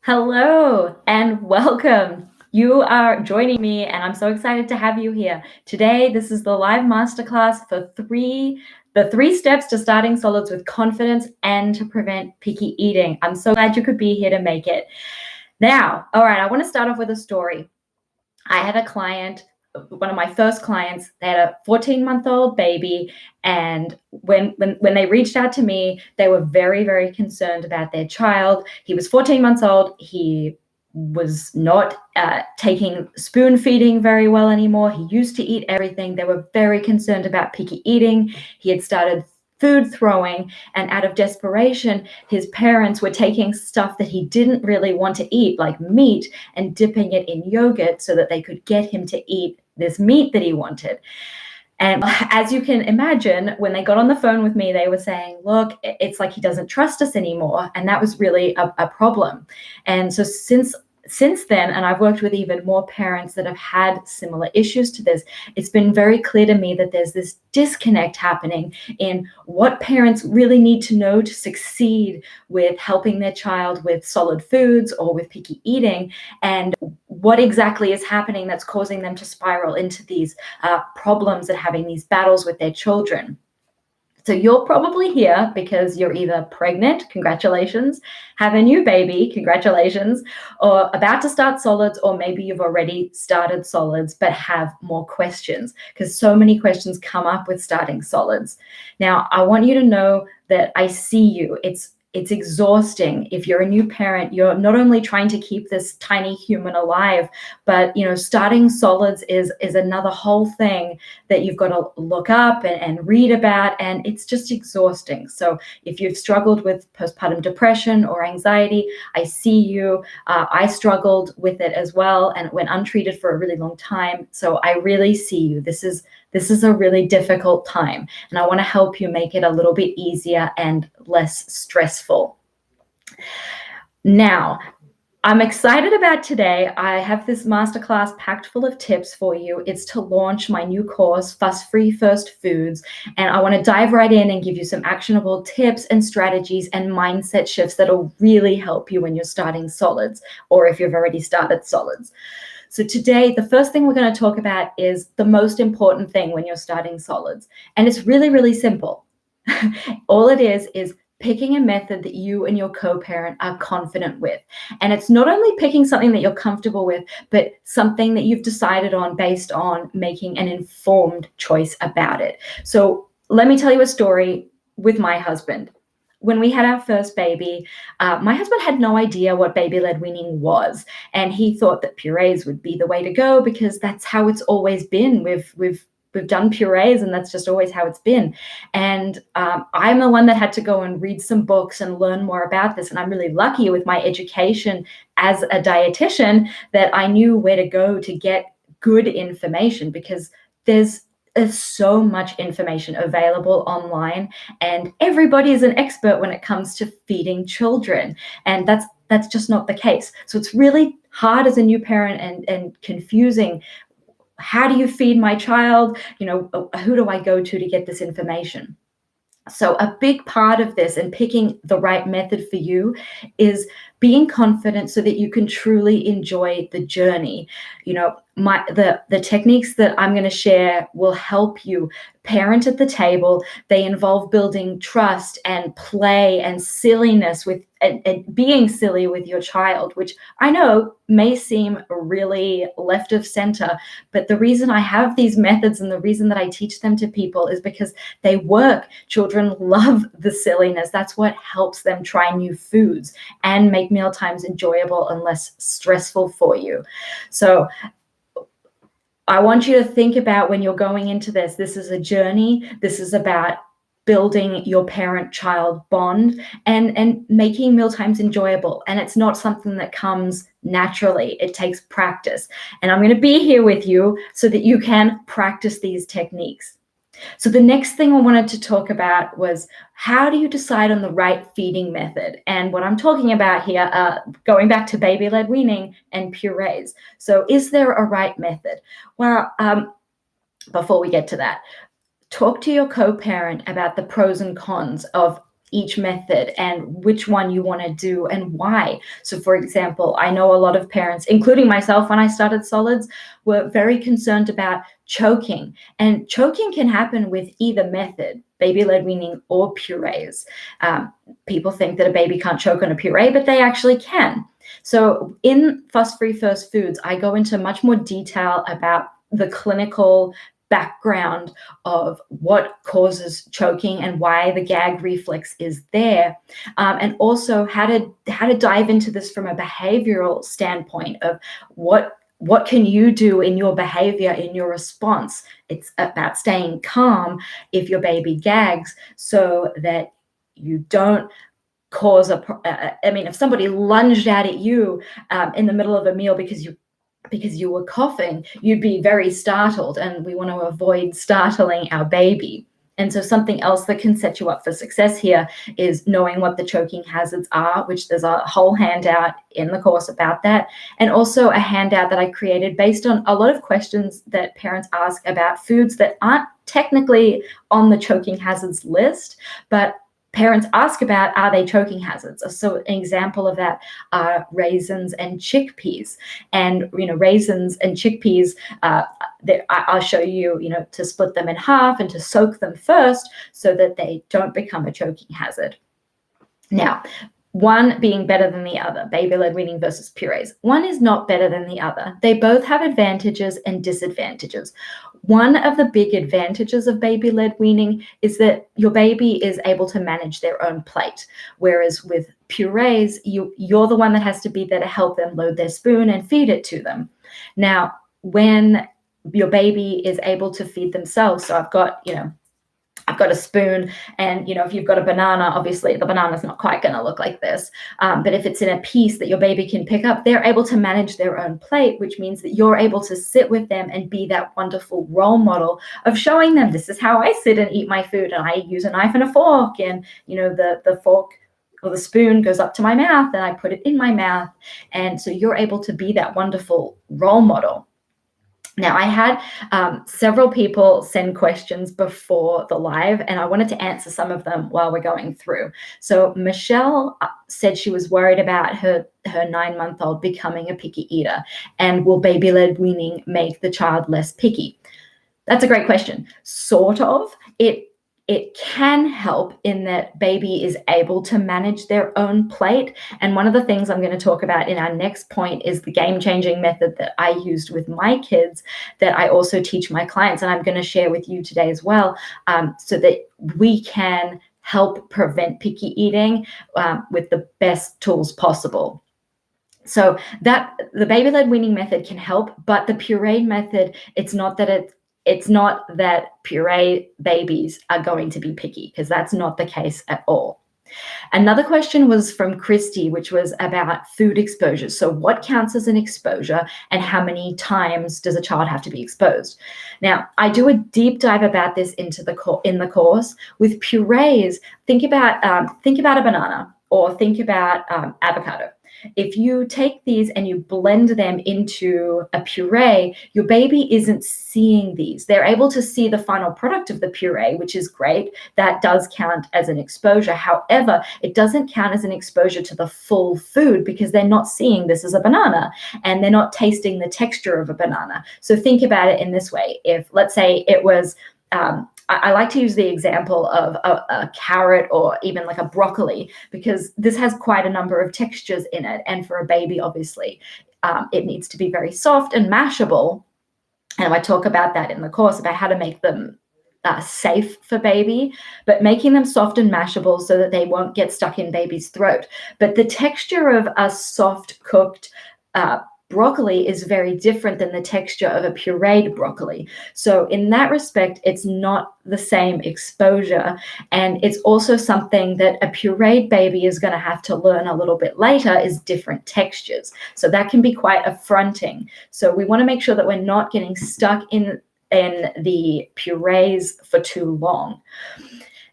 Hello and welcome. You are joining me, and I'm so excited to have you here. Today, this is the live masterclass for the three steps to starting solids with confidence and to prevent picky eating. I'm so glad you could be here to make it. Now, all right, I want to start off with a story. I had a client, one of my first clients, they had a 14-month-old baby, and when they reached out to me, they were very, very concerned about their child. He was 14 months old. He was not taking spoon feeding very well anymore. He used to eat everything. They were very concerned about picky eating. He had started food throwing, and out of desperation, his parents were taking stuff that he didn't really want to eat, like meat, and dipping it in yogurt so that they could get him to eat this meat that he wanted. And as you can imagine, when they got on the phone with me, they were saying, look, it's like he doesn't trust us anymore. And that was really a problem. And so since then, and I've worked with even more parents that have had similar issues to this, it's been very clear to me that there's this disconnect happening in what parents really need to know to succeed with helping their child with solid foods or with picky eating, and what exactly is happening that's causing them to spiral into these problems and having these battles with their children. So you're probably here because you're either pregnant, congratulations, have a new baby, congratulations, or about to start solids, or maybe you've already started solids but have more questions, because so many questions come up with starting solids. Now, I want you to know that I see you. It's exhausting. If you're a new parent, you're not only trying to keep this tiny human alive, but starting solids is another whole thing that you've got to look up and read about, and it's just exhausting. So if you've struggled with postpartum depression or anxiety, I see you. I struggled with it as well and went untreated for a really long time. So I really see you. This is a really difficult time, and I want to help you make it a little bit easier and less stressful. Now, I'm excited about today. I have this masterclass packed full of tips for you. It's to launch my new course, Fuss-Free First Foods, and I want to dive right in and give you some actionable tips and strategies and mindset shifts that'll really help you when you're starting solids, or if you've already started solids. So today, the first thing we're going to talk about is the most important thing when you're starting solids. And it's really, really simple. All it is picking a method that you and your co-parent are confident with. And it's not only picking something that you're comfortable with, but something that you've decided on based on making an informed choice about it. So let me tell you a story with my husband. When we had our first baby, my husband had no idea what baby-led weaning was, and he thought that purees would be the way to go because that's how it's always been. We've done purees, and that's just always how it's been. And I'm the one that had to go and read some books and learn more about this. And I'm really lucky with my education as a dietitian that I knew where to go to get good information, because there's so much information available online, and everybody is an expert when it comes to feeding children, and that's just not the case. So it's really hard as a new parent and confusing. How do you feed my child? Who do I go to get this information? So a big part of this and picking the right method for you is being confident so that you can truly enjoy the journey. The techniques that I'm going to share will help you parent at the table. They involve building trust and play and silliness with and being silly with your child, which I know may seem really left of center, but the reason I have these methods and the reason that I teach them to people is because they work. Children love the silliness. That's what helps them try new foods and make meal times enjoyable and less stressful for you. So I want you to think about, when you're going into this is a journey. This is about building your parent-child bond and making meal times enjoyable. And it's not something that comes naturally. It takes practice. And I'm going to be here with you so that you can practice these techniques. So the next thing I wanted to talk about was, how do you decide on the right feeding method? And what I'm talking about here, going back to baby-led weaning and purees. So is there a right method? Well, before we get to that, talk to your co-parent about the pros and cons of each method and which one you want to do and why. So for example, I know a lot of parents, including myself when I started solids, were very concerned about choking. And choking can happen with either method, baby-led weaning or purees. People think that a baby can't choke on a puree, but they actually can. So in Fuss-Free First Foods, I go into much more detail about the clinical background of what causes choking and why the gag reflex is there, and also how to dive into this from a behavioral standpoint of what can you do in your behavior, in your response. It's about staying calm if your baby gags, so that you don't cause I mean, if somebody lunged out at you in the middle of a meal because you were coughing, you'd be very startled, and we want to avoid startling our baby. And so something else that can set you up for success here is knowing what the choking hazards are, which there's a whole handout in the course about that, and also a handout that I created based on a lot of questions that parents ask about foods that aren't technically on the choking hazards list, but parents ask about, are they choking hazards? So an example of that are raisins and chickpeas. And, raisins and chickpeas, I'll show you, to split them in half and to soak them first so that they don't become a choking hazard. Now, one being better than the other, baby-led weaning versus purees. One is not better than the other. They both have advantages and disadvantages. One of the big advantages of baby-led weaning is that your baby is able to manage their own plate, whereas with purees, you're the one that has to be there to help them load their spoon and feed it to them. Now, when your baby is able to feed themselves, so I've got a spoon, and if you've got a banana, obviously the banana's not quite going to look like this, but if it's in a piece that your baby can pick up, they're able to manage their own plate, which means that you're able to sit with them and be that wonderful role model of showing them, this is how I sit and eat my food, and I use a knife and a fork, and the fork or the spoon goes up to my mouth and I put it in my mouth. And so you're able to be that wonderful role model. Now, I had several people send questions before the live, and I wanted to answer some of them while we're going through. So Michelle said she was worried about her 9-month-old becoming a picky eater, and will baby-led weaning make the child less picky? That's a great question. Sort of. It can help in that baby is able to manage their own plate. And one of the things I'm going to talk about in our next point is the game-changing method that I used with my kids that I also teach my clients, and I'm going to share with you today as well, so that we can help prevent picky eating with the best tools possible. So that the baby-led weaning method can help, but the pureed method, it's not that puree babies are going to be picky, because that's not the case at all. Another question was from Christy, which was about food exposure. So what counts as an exposure, and how many times does a child have to be exposed? Now, I do a deep dive about this in the course. With purees, think about a banana, or think about avocado. If you take these and you blend them into a puree, your baby isn't seeing these. They're able to see the final product of the puree, which is great. That does count as an exposure. However, it doesn't count as an exposure to the full food, because they're not seeing this as a banana, and they're not tasting the texture of a banana. So think about it in this way. If, let's say, it was I like to use the example of a carrot, or even like a broccoli, because this has quite a number of textures in it. And for a baby, obviously, it needs to be very soft and mashable. And I talk about that in the course, about how to make them safe for baby, but making them soft and mashable so that they won't get stuck in baby's throat. But the texture of a soft cooked broccoli is very different than the texture of a pureed broccoli. So in that respect, it's not the same exposure. And it's also something that a pureed baby is going to have to learn a little bit later, is different textures. So that can be quite affronting. So we want to make sure that we're not getting stuck in the purees for too long.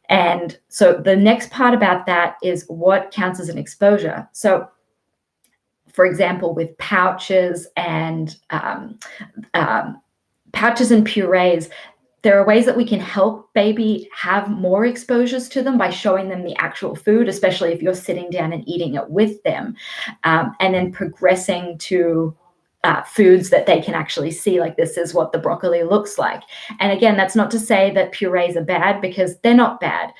And so the next part about that is what counts as an exposure. So for example, with pouches and purees, there are ways that we can help baby have more exposures to them by showing them the actual food, especially if you're sitting down and eating it with them, and then progressing to foods that they can actually see, like this is what the broccoli looks like. And again, that's not to say that purees are bad, because they're not bad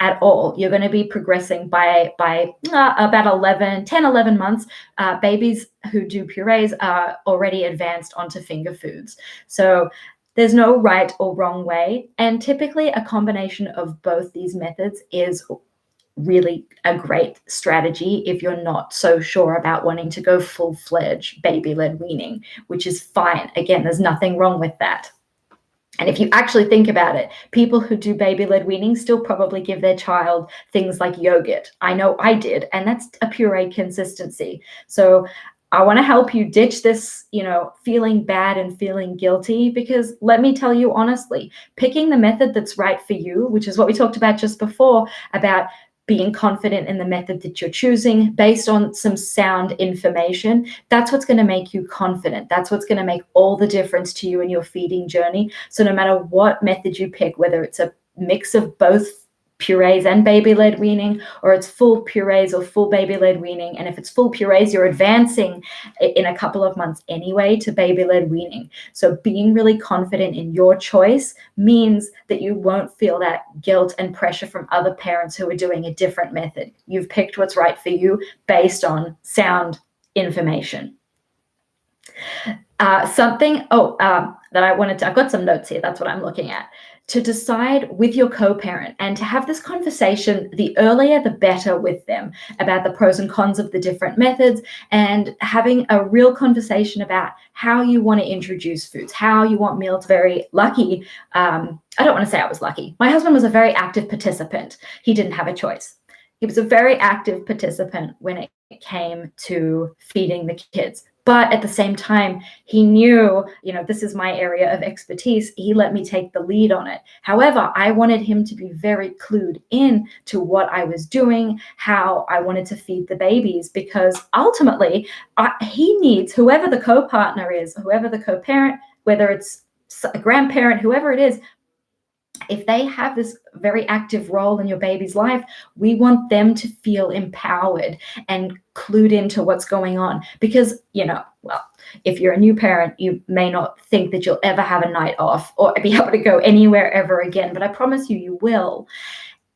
at all. You're going to be progressing by about 10, 11 months. Babies who do purees are already advanced onto finger foods. So there's no right or wrong way. And typically a combination of both these methods is really a great strategy if you're not so sure about wanting to go full-fledged baby-led weaning, which is fine. Again, there's nothing wrong with that. And if you actually think about it, people who do baby-led weaning still probably give their child things like yogurt. I know I did, and that's a puree consistency. So I want to help you ditch this, feeling bad and feeling guilty, because let me tell you honestly, picking the method that's right for you, which is what we talked about just before, about being confident in the method that you're choosing based on some sound information, that's what's going to make you confident. That's what's going to make all the difference to you in your feeding journey. So no matter what method you pick, whether it's a mix of both purees and baby-led weaning, or it's full purees or full baby-led weaning, and if it's full purees, you're advancing in a couple of months anyway to baby-led weaning. So being really confident in your choice means that you won't feel that guilt and pressure from other parents who are doing a different method. You've picked what's right for you based on sound information. I've got some notes here. That's what I'm looking at. To decide with your co-parent and to have this conversation, the earlier the better, with them about the pros and cons of the different methods, and having a real conversation about how you want to introduce foods, how you want meals. Very lucky. I don't want to say I was lucky. My husband was a very active participant. He didn't have a choice. He was a very active participant when it came to feeding the kids. But at the same time, he knew, this is my area of expertise. He let me take the lead on it. However, I wanted him to be very clued in to what I was doing, how I wanted to feed the babies, because ultimately he needs, whoever the co-partner is, whoever the co-parent, whether it's a grandparent, whoever it is, if they have this very active role in your baby's life, we want them to feel empowered and clued into what's going on. Because, if you're a new parent, you may not think that you'll ever have a night off or be able to go anywhere ever again, but I promise you will.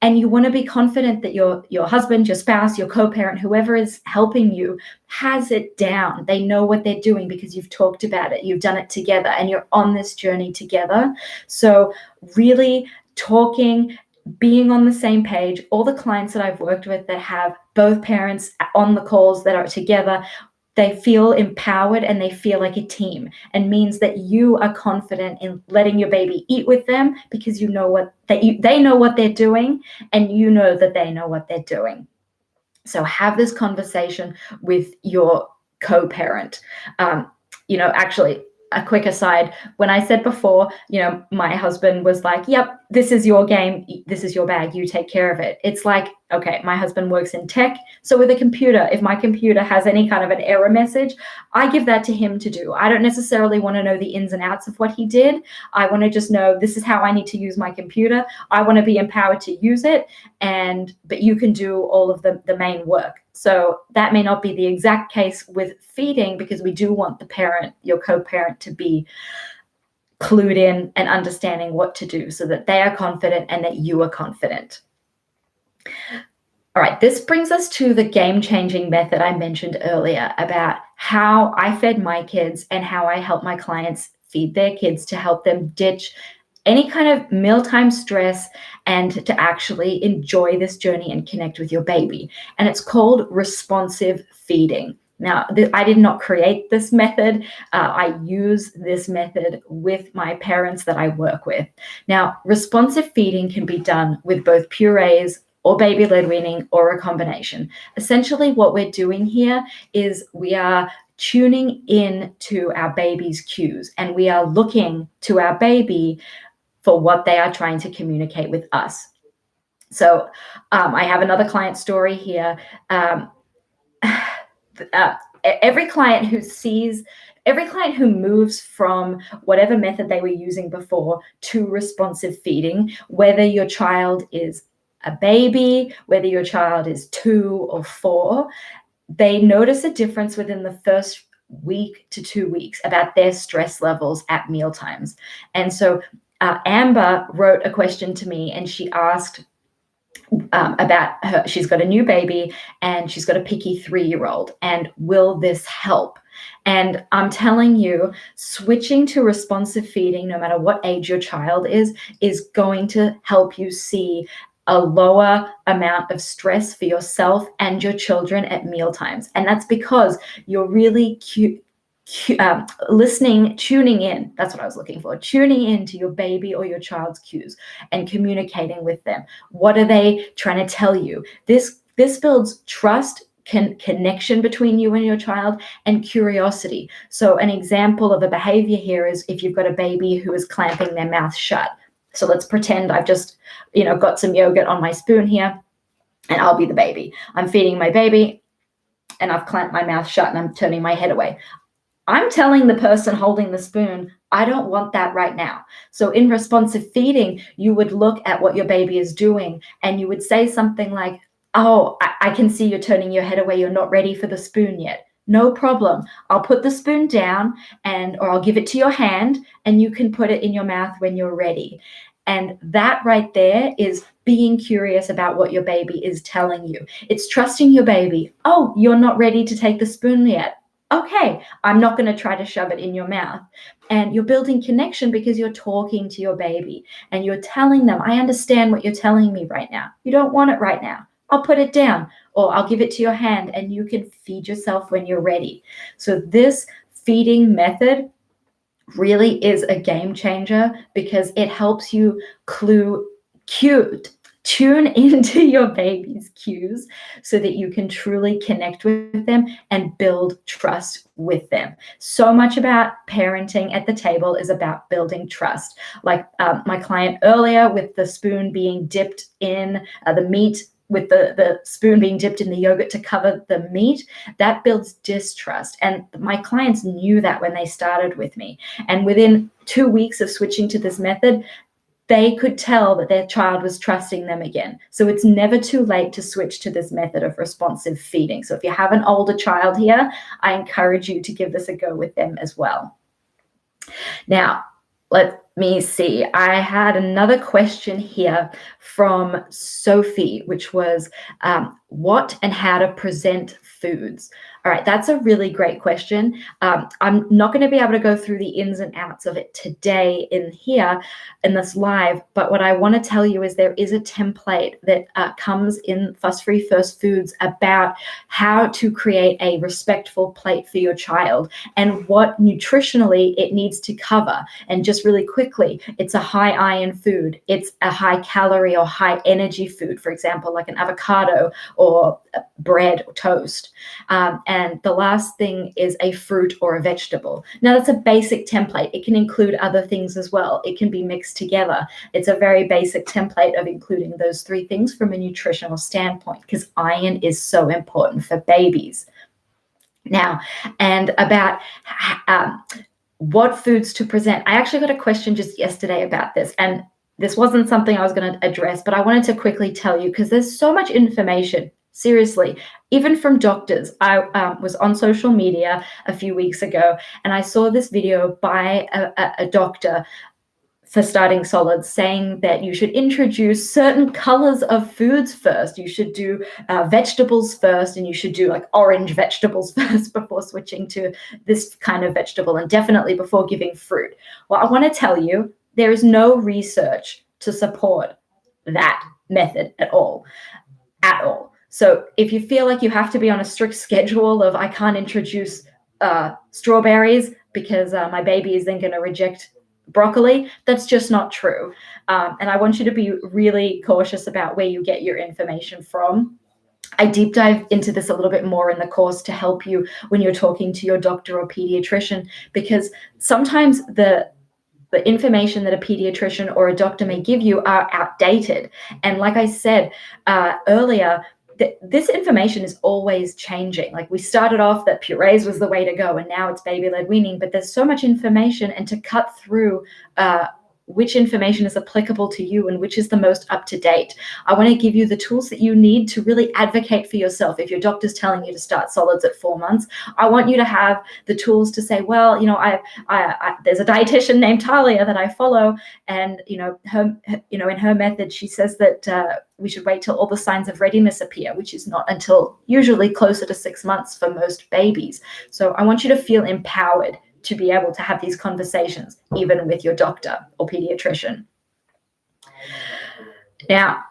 And you want to be confident that your husband, your spouse, your co-parent, whoever is helping you, has it down. They know what they're doing because you've talked about it. You've done it together and you're on this journey together. So really talking, being on the same page. All the clients that I've worked with that have both parents on the calls that are together, they feel empowered and they feel like a team, and means that you are confident in letting your baby eat with them because you know they know what they're doing, and you know that they know what they're doing. So have this conversation with your co-parent. Actually, a quick aside, when I said before, my husband was like, yep, this is your game, this is your bag, you take care of it. It's like, okay, my husband works in tech. So with a computer, if my computer has any kind of an error message, I give that to him to do. I don't necessarily want to know the ins and outs of what he did. I want to just know this is how I need to use my computer. I want to be empowered to use it, but you can do all of the main work. So that may not be the exact case with feeding, because we do want the parent, your co-parent, to be clued in and understanding what to do so that they are confident and that you are confident. All right, this brings us to the game-changing method I mentioned earlier about how I fed my kids and how I help my clients feed their kids to help them ditch any kind of mealtime stress and to actually enjoy this journey and connect with your baby. And it's called responsive feeding. Now, I did not create this method. I use this method with my parents that I work with. Now, responsive feeding can be done with both purees or baby-led weaning or a combination. Essentially, what we're doing here is we are tuning in to our baby's cues, and we are looking to our baby for what they are trying to communicate with us. So I have another client story here. Every client who sees every client who moves from whatever method they were using before to responsive feeding, whether your child is a baby, whether your child is 2 or 4, they notice a difference within the first week to 2 weeks about their stress levels at meal times. And so Amber wrote a question to me, and she asked about her. She's got a new baby and she's got a picky 3-year-old, and will this help? And I'm telling you, switching to responsive feeding, no matter what age your child is going to help you see a lower amount of stress for yourself and your children at meal times. And that's because you're really listening, tuning in. That's what I was looking for. Tuning in to your baby or your child's cues and communicating with them. What are they trying to tell you? This builds trust, connection between you and your child, and curiosity. So an example of a behavior here is if you've got a baby who is clamping their mouth shut. So let's pretend I've just, got some yogurt on my spoon here, and I'll be the baby. I'm feeding my baby, and I've clamped my mouth shut, and I'm turning my head away. I'm telling the person holding the spoon, I don't want that right now. So in responsive feeding, you would look at what your baby is doing, and you would say something like, oh, I can see you're turning your head away. You're not ready for the spoon yet. No problem. I'll put the spoon down or I'll give it to your hand, and you can put it in your mouth when you're ready. And that right there is being curious about what your baby is telling you. It's trusting your baby. Oh, you're not ready to take the spoon yet. Okay, I'm not going to try to shove it in your mouth. And you're building connection because you're talking to your baby and you're telling them, I understand what you're telling me right now. You don't want it right now. I'll put it down, or I'll give it to your hand and you can feed yourself when you're ready. So this feeding method really is a game changer because it helps you tune into your baby's cues so that you can truly connect with them and build trust with them. So much about parenting at the table is about building trust. Like my client earlier with the spoon being dipped in the meat, with the spoon being dipped in the yogurt to cover the meat, that builds distrust. And my clients knew that when they started with me. And within 2 weeks of switching to this method, they could tell that their child was trusting them again. So it's never too late to switch to this method of responsive feeding. So if you have an older child here, I encourage you to give this a go with them as well. Now, let me see. I had another question here from Sophie, which was what and how to present foods. All right, that's a really great question. I'm not going to be able to go through the ins and outs of it today in this live, but what I want to tell you is there is a template that comes in Fuss-Free First Foods about how to create a respectful plate for your child and what nutritionally it needs to cover. And just really quickly, it's a high iron food. It's a high calorie or high energy food, for example, like an avocado or bread or toast. And the last thing is a fruit or a vegetable. Now, that's a basic template. It can include other things as well. It can be mixed together. It's a very basic template of including those 3 things from a nutritional standpoint because iron is so important for babies. Now, and about what foods to present. I actually got a question just yesterday about this, and this wasn't something I was going to address, but I wanted to quickly tell you because there's so much information. Seriously, even from doctors. I was on social media a few weeks ago and I saw this video by a doctor for starting solids saying that you should introduce certain colors of foods first. You should do vegetables first, and you should do like orange vegetables first before switching to this kind of vegetable, and definitely before giving fruit. Well, I want to tell you, there is no research to support that method at all. So if you feel like you have to be on a strict schedule of I can't introduce strawberries because my baby is then going to reject broccoli, that's just not true. And I want you to be really cautious about where you get your information from. I deep dive into this a little bit more in the course to help you when you're talking to your doctor or pediatrician, because sometimes the information that a pediatrician or a doctor may give you are outdated. And like I said earlier, this information is always changing. Like, we started off that purees was the way to go, and now it's baby-led weaning, but there's so much information, and to cut through which information is applicable to you and which is the most up to date, I want to give you the tools that you need to really advocate for yourself. If your doctor's telling you to start solids at 4 months, I want you to have the tools to say, well, there's a dietitian named Talia that I follow, and her in her method, she says that we should wait till all the signs of readiness appear, which is not until usually closer to 6 months for most babies. So I want you to feel empowered to be able to have these conversations, even with your doctor or pediatrician. Now,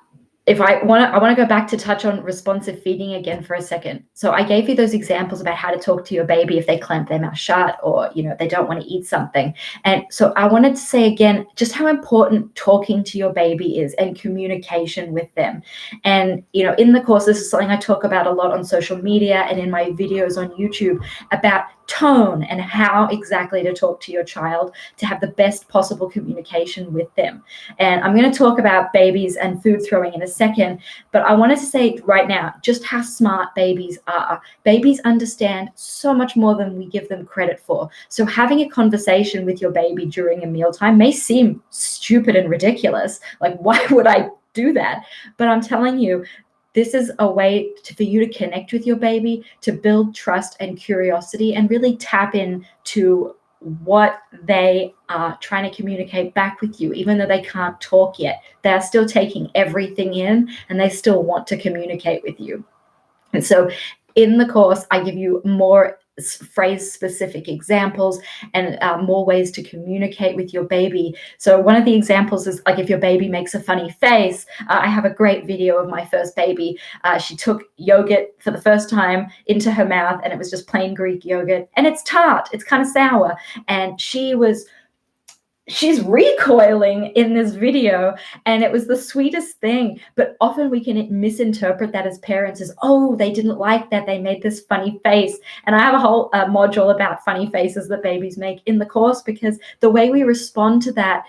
I want to go back to touch on responsive feeding again for a second. So I gave you those examples about how to talk to your baby if they clamp their mouth shut, or they don't want to eat something. And so I wanted to say again just how important talking to your baby is, and communication with them. And in the course, this is something I talk about a lot on social media and in my videos on YouTube, about tone and how exactly to talk to your child to have the best possible communication with them. And I'm going to talk about babies and food throwing in a second, but I wanted to say right now just how smart babies are. Babies understand so much more than we give them credit for. So having a conversation with your baby during a mealtime may seem stupid and ridiculous. Like, why would I do that? But I'm telling you, this is a way for you to connect with your baby, to build trust and curiosity, and really tap into what they are trying to communicate back with you. Even though they can't talk yet, they are still taking everything in, and they still want to communicate with you. And so in the course, I give you more phrase-specific examples and more ways to communicate with your baby. So one of the examples is, like, if your baby makes a funny face, I have a great video of my first baby. She took yogurt for the first time into her mouth, and it was just plain Greek yogurt, and it's tart, it's kind of sour, and she's recoiling in this video, and it was the sweetest thing. But often we can misinterpret that as parents as, oh, they didn't like that, they made this funny face. And I have a whole module about funny faces that babies make in the course, because the way we respond to that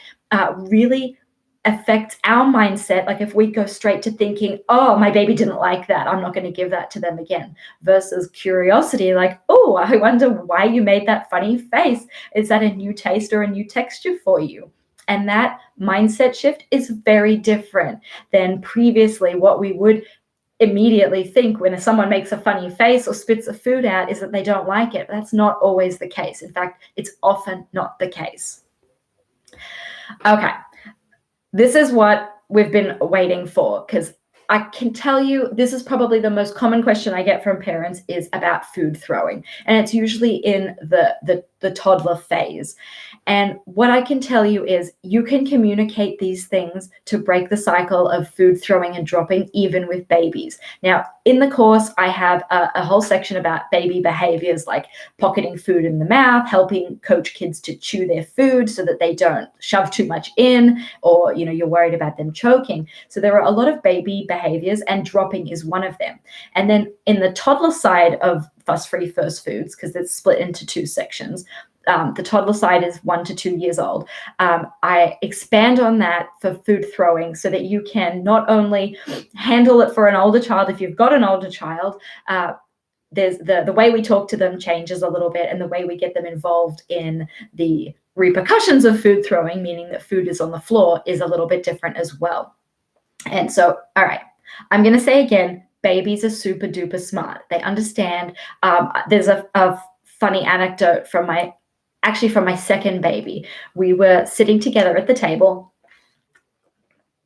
really affects our mindset. Like, if we go straight to thinking, oh, my baby didn't like that, I'm not going to give that to them again, versus curiosity, like, oh, I wonder why you made that funny face. Is that a new taste or a new texture for you? And that mindset shift is very different than previously. What we would immediately think when someone makes a funny face or spits a food out is that they don't like it. That's not always the case. In fact, it's often not the case. Okay. This is what we've been waiting for, because I can tell you this is probably the most common question I get from parents is about food throwing, and it's usually in the toddler phase. And what I can tell you is you can communicate these things to break the cycle of food throwing and dropping, even with babies. Now, in the course, I have a whole section about baby behaviors, like pocketing food in the mouth, helping coach kids to chew their food so that they don't shove too much in, or you're worried about them choking. So there are a lot of baby behaviors, and dropping is one of them. And then in the toddler side of fuss-free first foods, because it's split into two sections, the toddler side is 1 to 2 years old. I expand on that for food throwing so that you can not only handle it for an older child, if you've got an older child, there's the way we talk to them changes a little bit, and the way we get them involved in the repercussions of food throwing, meaning that food is on the floor, is a little bit different as well. And so, all right, I'm going to say again, babies are super duper smart. They understand. There's a funny anecdote from my second baby. We were sitting together at the table,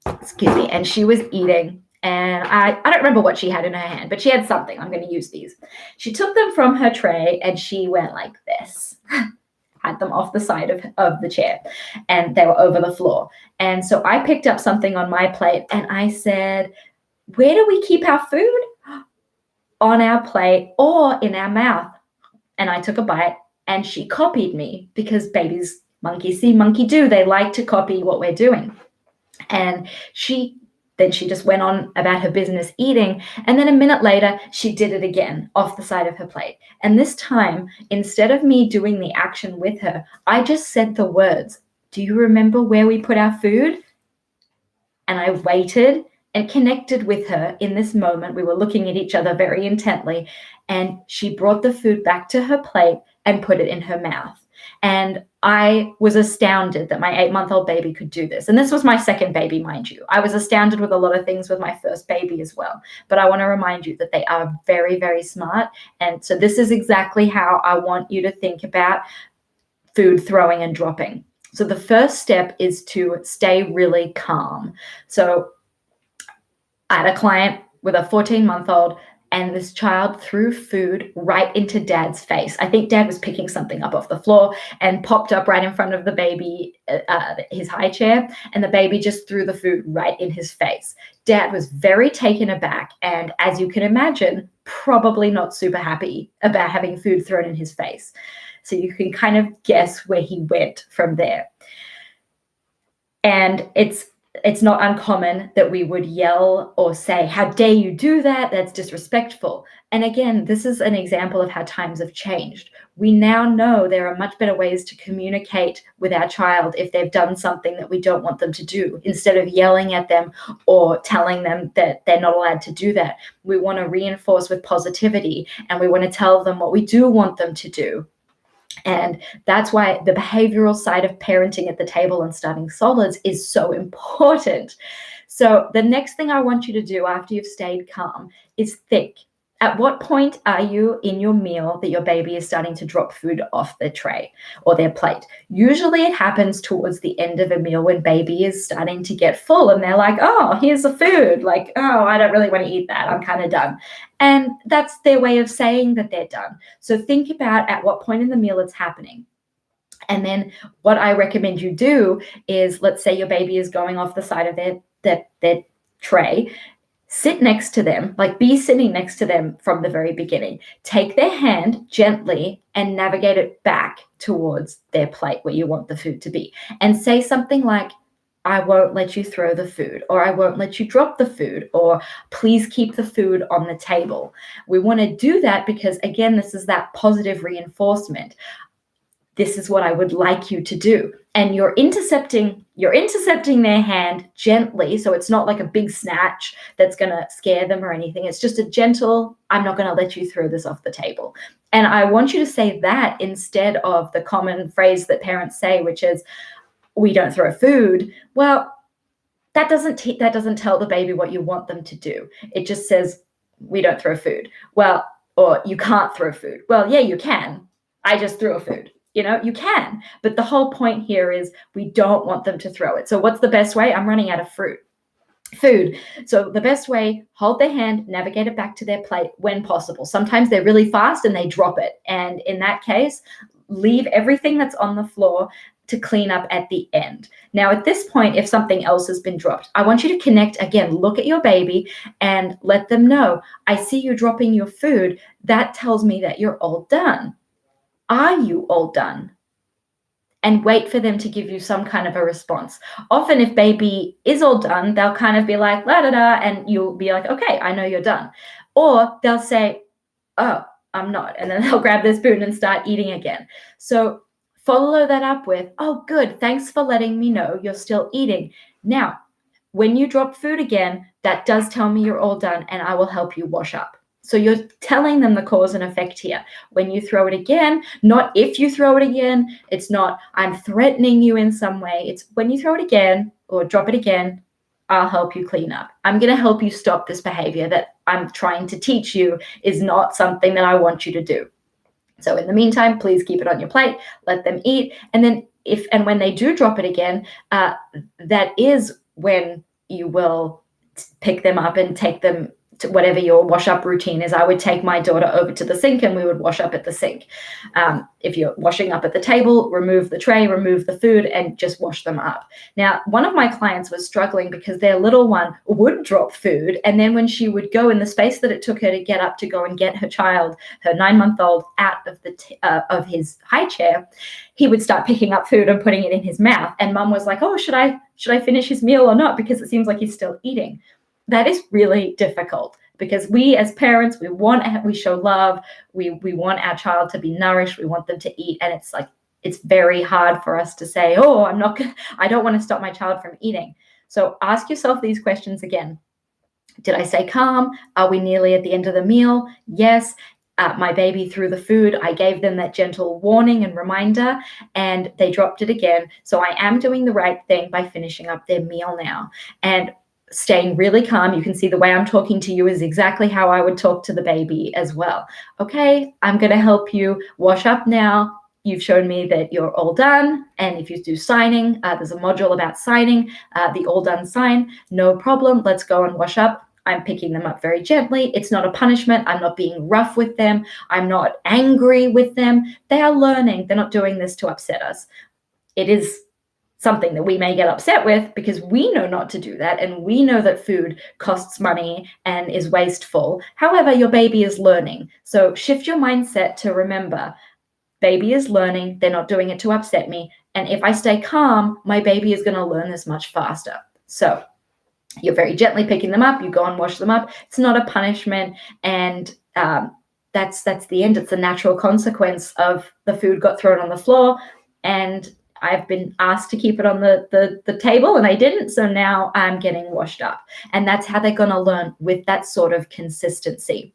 excuse me, and she was eating, and I don't remember what she had in her hand, but she had something. I'm going to use these. She took them from her tray, and she went like this, had them off the side of the chair, and they were over the floor. And so I picked up something on my plate, and I said, where do we keep our food? On our plate or in our mouth. And I took a bite, and she copied me, because babies, monkey see, monkey do. They like to copy what we're doing. And she just went on about her business eating. And then a minute later, she did it again off the side of her plate. And this time, instead of me doing the action with her, I just said the words, do you remember where we put our food? And I waited, and connected with her in this moment. We were looking at each other very intently, and she brought the food back to her plate and put it in her mouth. And I was astounded that my 8-month-old baby could do this. And this was my second baby, mind you. I was astounded with a lot of things with my first baby as well. But I want to remind you that they are very, very smart. And so this is exactly how I want you to think about food throwing and dropping. So the first step is to stay really calm. So I had a client with a 14-month-old, and this child threw food right into dad's face. I think dad was picking something up off the floor and popped up right in front of the baby, his high chair, and the baby just threw the food right in his face. Dad was very taken aback, and as you can imagine, probably not super happy about having food thrown in his face. So you can kind of guess where he went from there. And it's not uncommon that we would yell or say, "How dare you do that? That's disrespectful." And again, this is an example of how times have changed. We now know there are much better ways to communicate with our child if they've done something that we don't want them to do. Instead of yelling at them or telling them that they're not allowed to do that, we want to reinforce with positivity, and we want to tell them what we do want them to do. And that's why the behavioral side of parenting at the table and starting solids is so important. So the next thing I want you to do after you've stayed calm is think. At what point are you in your meal that your baby is starting to drop food off their tray or their plate? Usually it happens towards the end of a meal when baby is starting to get full and they're like, "Oh, here's the food." Like, "Oh, I don't really want to eat that. I'm kind of done." And that's their way of saying that they're done. So think about at what point in the meal it's happening. And then what I recommend you do is, let's say your baby is going off the side of their tray. Sit next to them, like be sitting next to them from the very beginning. Take their hand gently and navigate it back towards their plate where you want the food to be. And say something like, "I won't let you throw the food," or "I won't let you drop the food," or "Please keep the food on the table." We want to do that because, again, this is that positive reinforcement. This is what I would like you to do. And you're intercepting their hand gently. So it's not like a big snatch that's going to scare them or anything. It's just a gentle, "I'm not going to let you throw this off the table." And I want you to say that instead of the common phrase that parents say, which is, "We don't throw food." Well, that doesn't tell the baby what you want them to do. It just says, "We don't throw food." Well, or "You can't throw food." Well, yeah, you can. I just threw a food. You can. But the whole point here is we don't want them to throw it. So what's the best way? I'm running out of food. So the best way, hold their hand, navigate it back to their plate when possible. Sometimes they're really fast and they drop it. And in that case, leave everything that's on the floor to clean up at the end. Now, at this point, if something else has been dropped, I want you to connect again, look at your baby and let them know, "I see you dropping your food. That tells me that you're all done. Are you all done?" And wait for them to give you some kind of a response. Often if baby is all done, they'll kind of be like, "La da da," and you'll be like, "Okay, I know you're done." Or they'll say, "Oh, I'm not." And then they'll grab their spoon and start eating again. So follow that up with, "Oh, good. Thanks for letting me know you're still eating. Now, when you drop food again, that does tell me you're all done and I will help you wash up." So you're telling them the cause and effect here. When you throw it again, not if you throw it again. It's not, "I'm threatening you in some way." It's, when you throw it again or drop it again, I'll help you clean up. I'm going to help you stop this behavior that I'm trying to teach you is not something that I want you to do. So in the meantime, please keep it on your plate, let them eat. And then when they do drop it again, that is when you will pick them up and take them to whatever your wash up routine is. I would take my daughter over to the sink and we would wash up at the sink. If you're washing up at the table, remove the tray, remove the food, and just wash them up. Now, one of my clients was struggling because their little one would drop food. And then when she would go in the space that it took her to get up to go and get her child, her 9-month-old, out of his high chair, he would start picking up food and putting it in his mouth. And mum was like, "Oh, should I finish his meal or not? Because it seems like he's still eating." That is really difficult because we as parents, we show love. We want our child to be nourished. We want them to eat. And it's very hard for us to say, "Oh, I don't want to stop my child from eating." So ask yourself these questions again. Did I stay calm? Are we nearly at the end of the meal? Yes. My baby threw the food. I gave them that gentle warning and reminder, and they dropped it again. So I am doing the right thing by finishing up their meal now and staying really calm. You can see the way I'm talking to you is exactly how I would talk to the baby as well. Okay, I'm going to help you wash up now. You've shown me that you're all done. And if you do signing, there's a module about signing, the all done sign. No problem. Let's go and wash up. I'm picking them up very gently. It's not a punishment. I'm not being rough with them. I'm not angry with them. They are learning. They're not doing this to upset us. It is something that we may get upset with because we know not to do that, and we know that food costs money and is wasteful. However, your baby is learning. So shift your mindset to remember, baby is learning. They're not doing it to upset me. And if I stay calm, my baby is going to learn this much faster. So you're very gently picking them up. You go and wash them up. It's not a punishment. And that's the end. It's a natural consequence of the food got thrown on the floor, and I've been asked to keep it on the table, and I didn't. So now I'm getting washed up. And that's how they're going to learn, with that sort of consistency.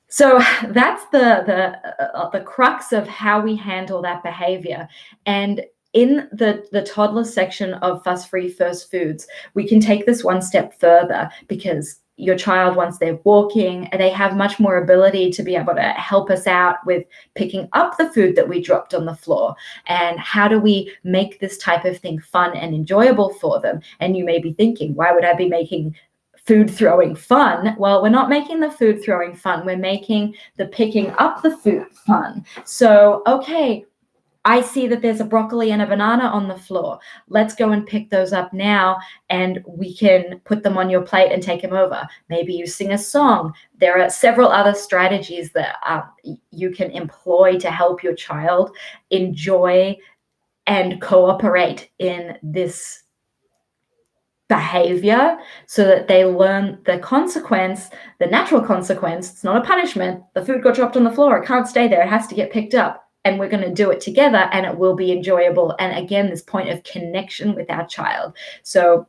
So that's the crux of how we handle that behavior. And in the toddler section of fuss-free first foods, we can take this one step further, because your child, once they're walking, they have much more ability to be able to help us out with picking up the food that we dropped on the floor. And how do we make this type of thing fun and enjoyable for them? And you may be thinking, why would I be making food throwing fun? Well, we're not making the food throwing fun. We're making the picking up the food fun. So, okay, I see that there's a broccoli and a banana on the floor. Let's go and pick those up now, and we can put them on your plate and take them over. Maybe you sing a song. There are several other strategies that you can employ to help your child enjoy and cooperate in this behavior, so that they learn the consequence, the natural consequence. It's not a punishment. The food got dropped on the floor. It can't stay there. It has to get picked up. And we're going to do it together, and it will be enjoyable. And again, this point of connection with our child. So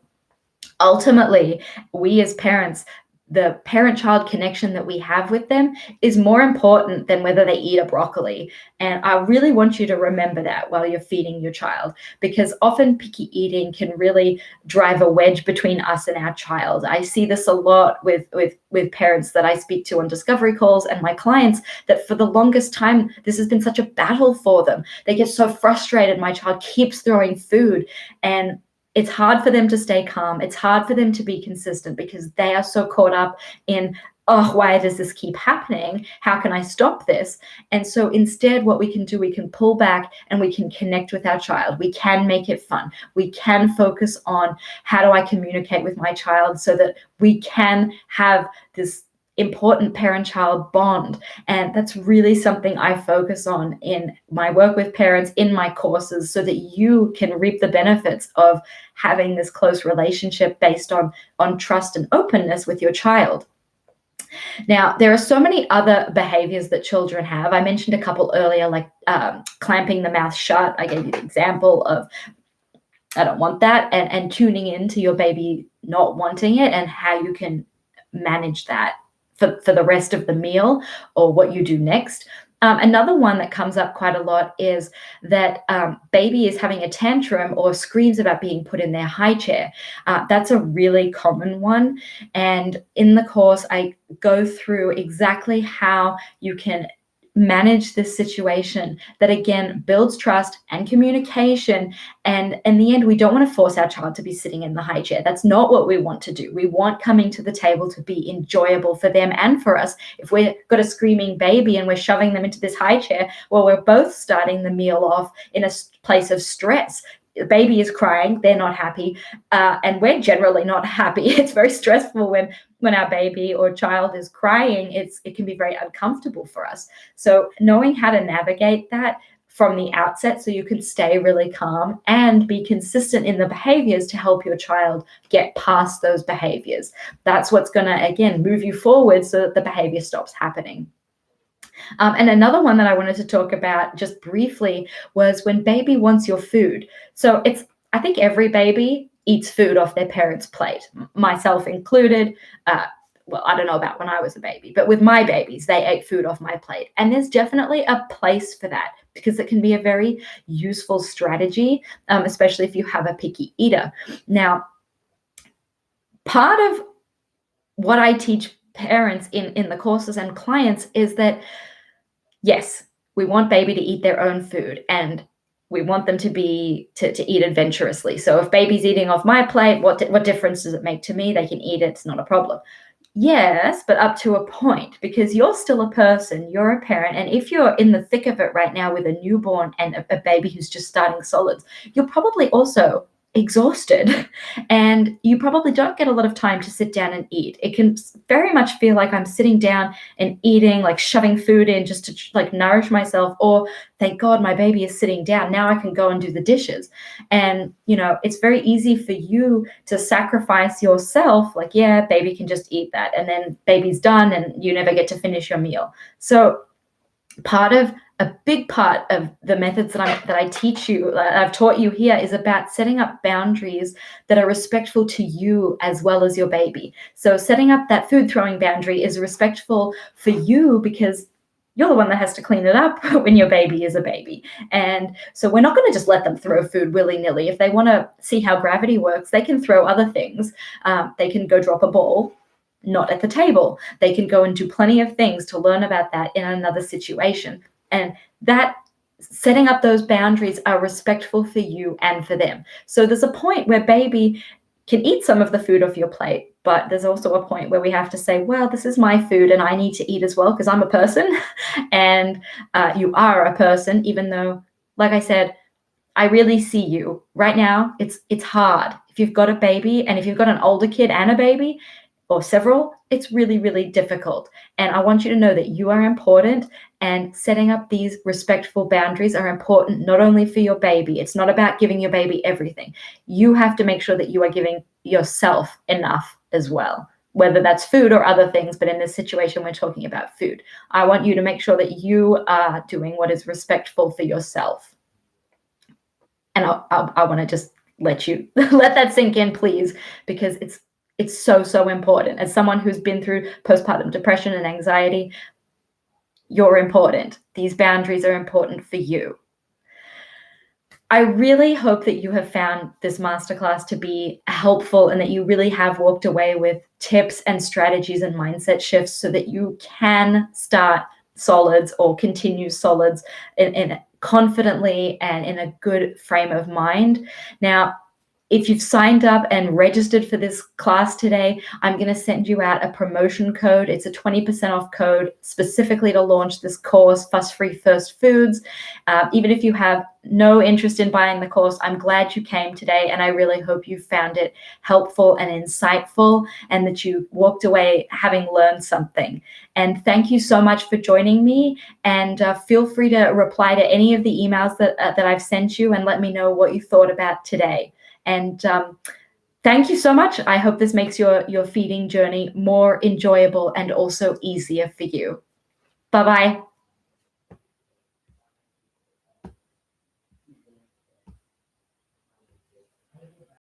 ultimately, we as parents, the parent-child connection that we have with them is more important than whether they eat a broccoli. And I really want you to remember that while you're feeding your child, because often picky eating can really drive a wedge between us and our child. I see this a lot with parents that I speak to on discovery calls, and my clients, that for the longest time, this has been such a battle for them. They get so frustrated. My child keeps throwing food, and it's hard for them to stay calm. It's hard for them to be consistent, because they are so caught up in, oh, why does this keep happening? How can I stop this? And so instead, what we can do, we can pull back and we can connect with our child. We can make it fun. We can focus on, how do I communicate with my child so that we can have this important parent-child bond. And that's really something I focus on in my work with parents, in my courses, so that you can reap the benefits of having this close relationship based on trust and openness with your child. Now, there are so many other behaviors that children have. I mentioned a couple earlier, like clamping the mouth shut. I gave you the example of, I don't want that, and tuning into your baby not wanting it, and how you can manage that for the rest of the meal, or what you do next. Another one that comes up quite a lot is that baby is having a tantrum or screams about being put in their high chair. That's a really common one. And in the course, I go through exactly how you can manage this situation that, again, builds trust and communication. And in the end, we don't want to force our child to be sitting in the high chair. That's not what we want to do. We want coming to the table to be enjoyable for them and for us. If we've got a screaming baby and we're shoving them into this high chair, well, we're both starting the meal off in a place of stress. The baby is crying, they're not happy, and we're generally not happy. It's very stressful when our baby or child is crying. It can be very uncomfortable for us. So knowing how to navigate that from the outset, so you can stay really calm and be consistent in the behaviors to help your child get past those behaviors. That's what's going to, again, move you forward so that the behavior stops happening. And another one that I wanted to talk about just briefly was when baby wants your food. So I think every baby eats food off their parents' plate, myself included. Well, I don't know about when I was a baby, but with my babies, they ate food off my plate. And there's definitely a place for that because it can be a very useful strategy, especially if you have a picky eater. Now, part of what I teach parents in the courses and clients is that, yes, we want baby to eat their own food and we want them to eat adventurously. So if baby's eating off my plate, what difference does it make to me? They can eat it, it's not a problem. Yes, but up to a point, because you're still a person, you're a parent, and if you're in the thick of it right now with a newborn and a baby who's just starting solids, you're probably also exhausted and you probably don't get a lot of time to sit down and eat. It can very much feel like I'm sitting down and eating, like shoving food in just to like nourish myself, or thank God my baby is sitting down, now I can go and do the dishes. And it's very easy for you to sacrifice yourself, like, yeah, baby can just eat that, and then baby's done and you never get to finish your meal. So a big part of the methods that I teach you, that I've taught you here, is about setting up boundaries that are respectful to you as well as your baby. So setting up that food throwing boundary is respectful for you because you're the one that has to clean it up when your baby is a baby. And so we're not going to just let them throw food willy-nilly. If they want to see how gravity works, they can throw other things. They can go drop a ball, not at the table. They can go and do plenty of things to learn about that in another situation. And that setting up those boundaries are respectful for you and for them. So there's a point where baby can eat some of the food off your plate, but there's also a point where we have to say, well, this is my food and I need to eat as well because I'm a person and you are a person, even though, like I said, I really see you right now. It's hard. If you've got a baby and if you've got an older kid and a baby, or several, it's really, really difficult. And I want you to know that you are important, and setting up these respectful boundaries are important not only for your baby. It's not about giving your baby everything. You have to make sure that you are giving yourself enough as well, whether that's food or other things. But in this situation, we're talking about food. I want you to make sure that you are doing what is respectful for yourself. And I want to just let that sink in, please, because it's so important. As someone who's been through postpartum depression and anxiety, you're important. These boundaries are important for you. I really hope that you have found this masterclass to be helpful and that you really have walked away with tips and strategies and mindset shifts so that you can start solids or continue solids in confidently and in a good frame of mind. Now, if you've signed up and registered for this class today, I'm going to send you out a promotion code. It's a 20% off code specifically to launch this course, Fuss-Free First Foods. Even if you have no interest in buying the course, I'm glad you came today, and I really hope you found it helpful and insightful and that you walked away having learned something. And thank you so much for joining me, and feel free to reply to any of the emails that I've sent you and let me know what you thought about today. And thank you so much. I hope this makes your feeding journey more enjoyable and also easier for you. Bye-bye.